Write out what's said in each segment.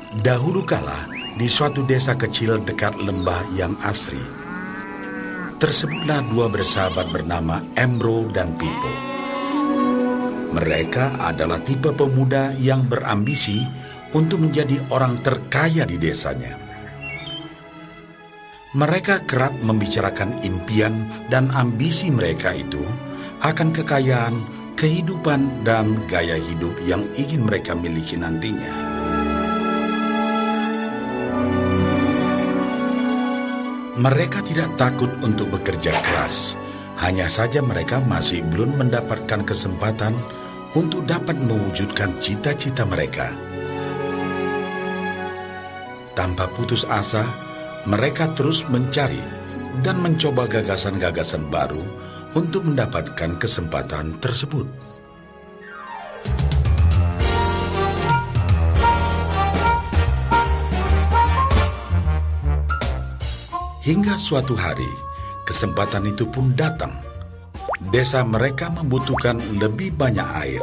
Dahulu kala, di suatu desa kecil dekat lembah yang asri, tersebutlah dua bersahabat bernama Embro dan Pipo. Mereka adalah tipe pemuda yang berambisi untuk menjadi orang terkaya di desanya. Mereka kerap membicarakan impian dan ambisi mereka itu akan kekayaan, kehidupan, dan gaya hidup yang ingin mereka miliki nantinya. Mereka tidak takut untuk bekerja keras, hanya saja mereka masih belum mendapatkan kesempatan untuk dapat mewujudkan cita-cita mereka. Tanpa putus asa, mereka terus mencari dan mencoba gagasan-gagasan baru untuk mendapatkan kesempatan tersebut. Hingga suatu hari, kesempatan itu pun datang. Desa mereka membutuhkan lebih banyak air.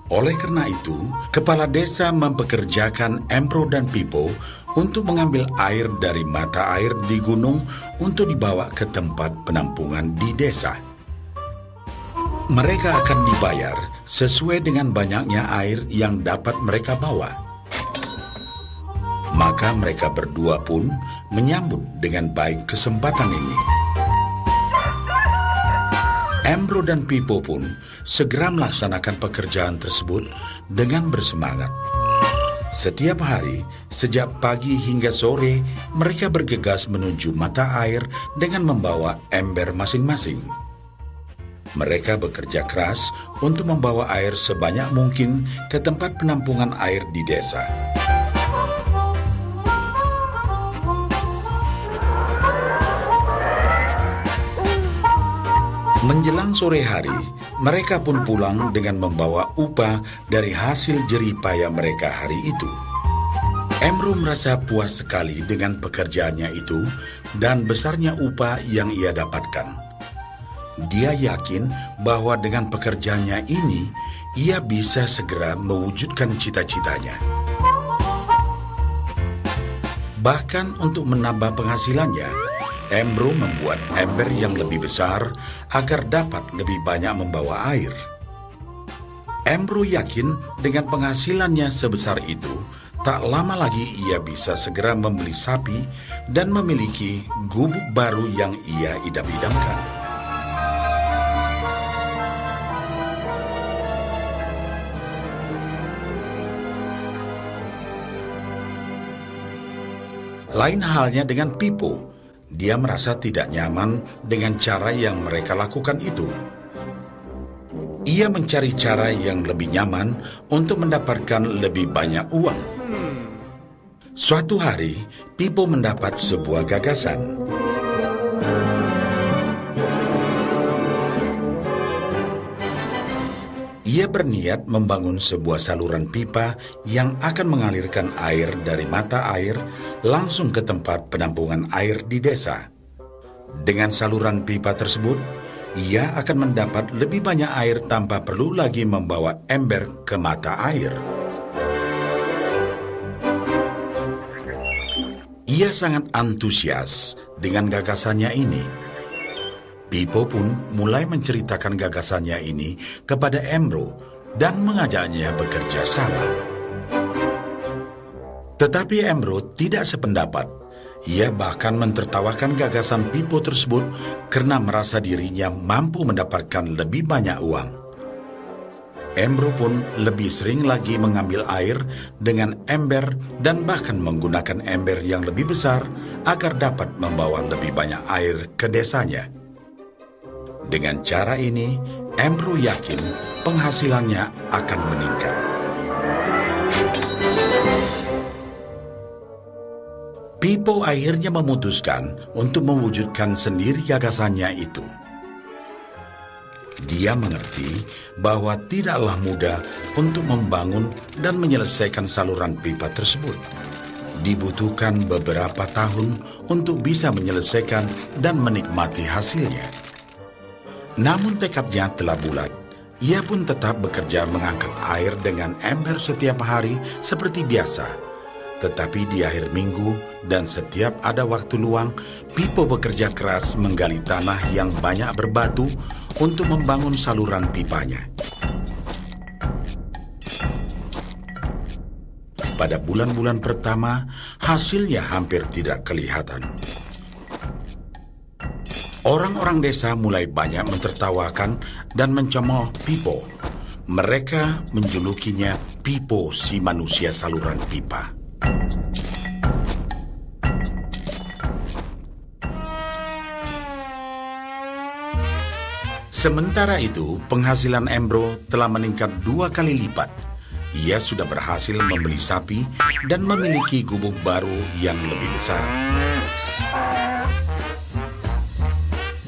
Oleh karena itu, kepala desa mempekerjakan Embro dan Pipo untuk mengambil air dari mata air di gunung untuk dibawa ke tempat penampungan di desa. Mereka akan dibayar sesuai dengan banyaknya air yang dapat mereka bawa. Maka mereka berdua pun menyambut dengan baik kesempatan ini. Embro dan Pipo pun segera melaksanakan pekerjaan tersebut dengan bersemangat. Setiap hari, sejak pagi hingga sore, mereka bergegas menuju mata air dengan membawa ember masing-masing. Mereka bekerja keras untuk membawa air sebanyak mungkin ke tempat penampungan air di desa. Menjelang sore hari, mereka pun pulang dengan membawa upah dari hasil jerih payah mereka hari itu. Embro merasa puas sekali dengan pekerjaannya itu dan besarnya upah yang ia dapatkan. Dia yakin bahwa dengan pekerjaannya ini, ia bisa segera mewujudkan cita-citanya. Bahkan untuk menambah penghasilannya, Embro membuat ember yang lebih besar agar dapat lebih banyak membawa air. Embro yakin dengan penghasilannya sebesar itu, tak lama lagi ia bisa segera membeli sapi dan memiliki gubuk baru yang ia idam-idamkan. Lain halnya dengan Pipo. Dia merasa tidak nyaman dengan cara yang mereka lakukan itu. Ia mencari cara yang lebih nyaman untuk mendapatkan lebih banyak uang. Suatu hari, Pipo mendapat sebuah gagasan. Ia berniat membangun sebuah saluran pipa yang akan mengalirkan air dari mata air langsung ke tempat penampungan air di desa. Dengan saluran pipa tersebut, ia akan mendapat lebih banyak air tanpa perlu lagi membawa ember ke mata air. Ia sangat antusias dengan gagasannya ini. Pipo pun mulai menceritakan gagasannya ini kepada Embro dan mengajaknya bekerja sama. Tetapi Embro tidak sependapat. Ia bahkan mentertawakan gagasan Pipo tersebut karena merasa dirinya mampu mendapatkan lebih banyak uang. Embro pun lebih sering lagi mengambil air dengan ember dan bahkan menggunakan ember yang lebih besar agar dapat membawa lebih banyak air ke desanya. Dengan cara ini, Embro yakin penghasilannya akan meningkat. Pipo akhirnya memutuskan untuk mewujudkan sendiri gagasannya itu. Dia mengerti bahwa tidaklah mudah untuk membangun dan menyelesaikan saluran pipa tersebut. Dibutuhkan beberapa tahun untuk bisa menyelesaikan dan menikmati hasilnya. Namun tekadnya telah bulat. Ia pun tetap bekerja mengangkat air dengan ember setiap hari seperti biasa. Tetapi di akhir minggu dan setiap ada waktu luang, Pipo bekerja keras menggali tanah yang banyak berbatu untuk membangun saluran pipanya. Pada bulan-bulan pertama, hasilnya hampir tidak kelihatan. Orang-orang desa mulai banyak mentertawakan dan mencemooh Pipo. Mereka menjulukinya Pipo si manusia saluran pipa. Sementara itu, penghasilan Embro telah meningkat 2 kali lipat. Ia sudah berhasil membeli sapi dan memiliki gubuk baru yang lebih besar.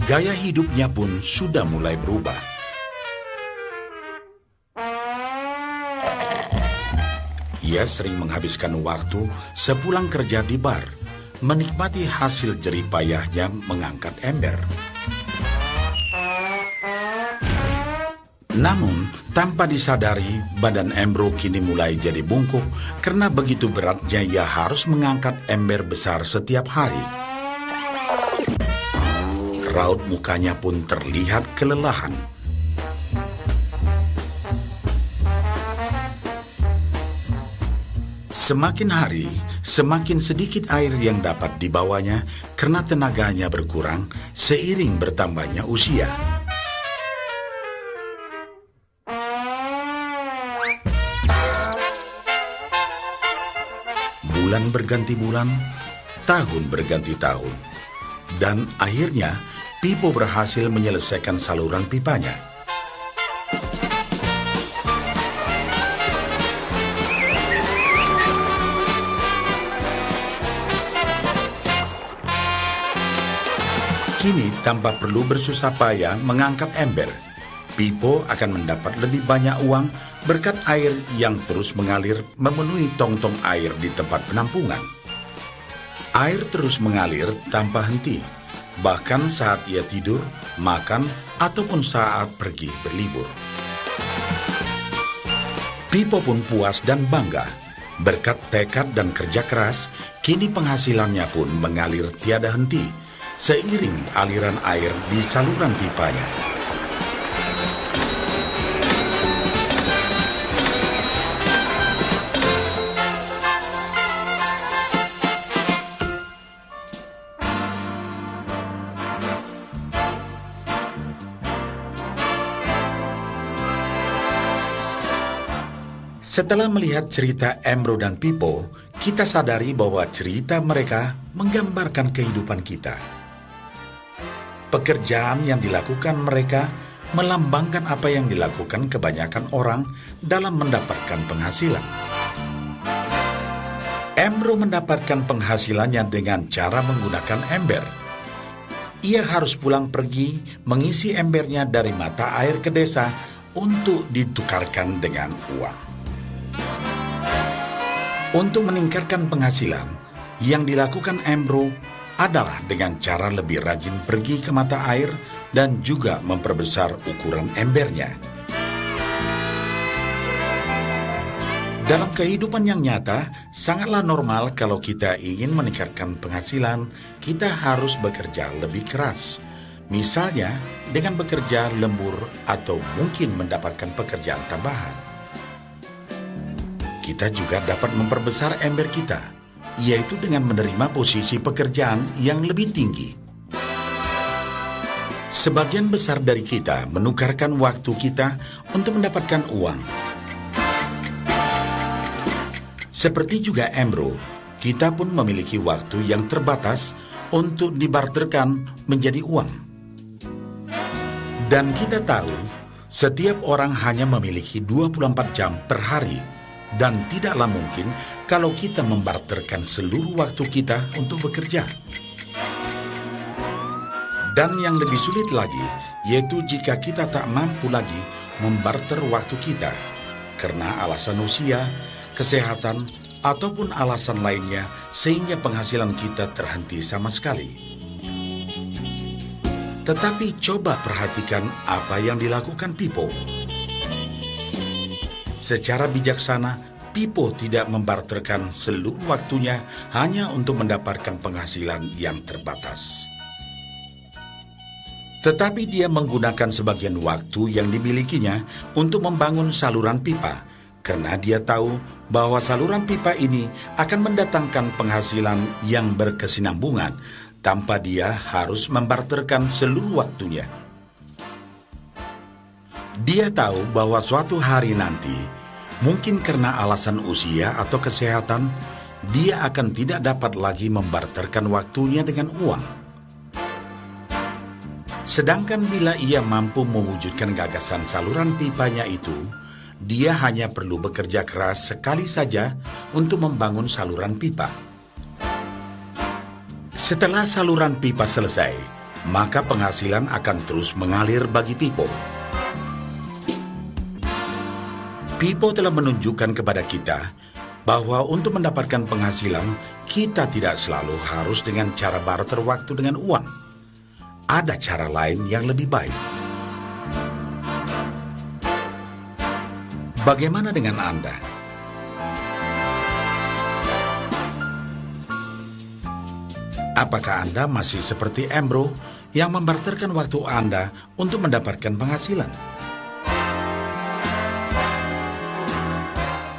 Gaya hidupnya pun sudah mulai berubah. Ia sering menghabiskan waktu sepulang kerja di bar, menikmati hasil jerih payahnya mengangkat ember. Namun, tanpa disadari, badan Embro kini mulai jadi bungkuk karena begitu beratnya ia harus mengangkat ember besar setiap hari. Raut mukanya pun terlihat kelelahan. Semakin hari, semakin sedikit air yang dapat dibawanya karena tenaganya berkurang seiring bertambahnya usia. Bulan berganti bulan, tahun berganti tahun. Dan akhirnya, Pipo berhasil menyelesaikan saluran pipanya. Kini, tanpa perlu bersusah payah mengangkat ember, Pipo akan mendapat lebih banyak uang berkat air yang terus mengalir memenuhi tong-tong air di tempat penampungan. Air terus mengalir tanpa henti, bahkan saat ia tidur, makan, ataupun saat pergi berlibur. Pipo pun puas dan bangga. Berkat tekad dan kerja keras, kini penghasilannya pun mengalir tiada henti, seiring aliran air di saluran pipanya. Setelah melihat cerita Embro dan Pipo, kita sadari bahwa cerita mereka menggambarkan kehidupan kita. Pekerjaan yang dilakukan mereka melambangkan apa yang dilakukan kebanyakan orang dalam mendapatkan penghasilan. Embro mendapatkan penghasilannya dengan cara menggunakan ember. Ia harus pulang pergi mengisi embernya dari mata air ke desa untuk ditukarkan dengan uang. Untuk meningkatkan penghasilan, yang dilakukan Embro adalah dengan cara lebih rajin pergi ke mata air dan juga memperbesar ukuran embernya. Dalam kehidupan yang nyata, sangatlah normal kalau kita ingin meningkatkan penghasilan, kita harus bekerja lebih keras. Misalnya, dengan bekerja lembur atau mungkin mendapatkan pekerjaan tambahan. Kita juga dapat memperbesar ember kita, yaitu dengan menerima posisi pekerjaan yang lebih tinggi. Sebagian besar dari kita menukarkan waktu kita untuk mendapatkan uang. Seperti juga Embro, kita pun memiliki waktu yang terbatas untuk dibarterkan menjadi uang. Dan kita tahu, setiap orang hanya memiliki 24 jam per hari, dan tidaklah mungkin kalau kita membarterkan seluruh waktu kita untuk bekerja. Dan yang lebih sulit lagi, yaitu jika kita tak mampu lagi membarter waktu kita, karena alasan usia, kesehatan, ataupun alasan lainnya sehingga penghasilan kita terhenti sama sekali. Tetapi coba perhatikan apa yang dilakukan Pipo. Secara bijaksana, Pipo tidak membarterkan seluruh waktunya hanya untuk mendapatkan penghasilan yang terbatas. Tetapi dia menggunakan sebagian waktu yang dimilikinya untuk membangun saluran pipa, karena dia tahu bahwa saluran pipa ini akan mendatangkan penghasilan yang berkesinambungan tanpa dia harus membarterkan seluruh waktunya. Dia tahu bahwa suatu hari nanti, mungkin karena alasan usia atau kesehatan, dia akan tidak dapat lagi membarterkan waktunya dengan uang. Sedangkan bila ia mampu mewujudkan gagasan saluran pipanya itu, dia hanya perlu bekerja keras sekali saja untuk membangun saluran pipa. Setelah saluran pipa selesai, maka penghasilan akan terus mengalir bagi Pipo. Pipo telah menunjukkan kepada kita bahwa untuk mendapatkan penghasilan, kita tidak selalu harus dengan cara barter waktu dengan uang. Ada cara lain yang lebih baik. Bagaimana dengan Anda? Apakah Anda masih seperti Embro yang membarterkan waktu Anda untuk mendapatkan penghasilan?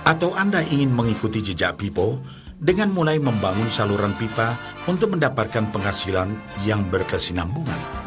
Atau Anda ingin mengikuti jejak Pipo dengan mulai membangun saluran pipa untuk mendapatkan penghasilan yang berkesinambungan?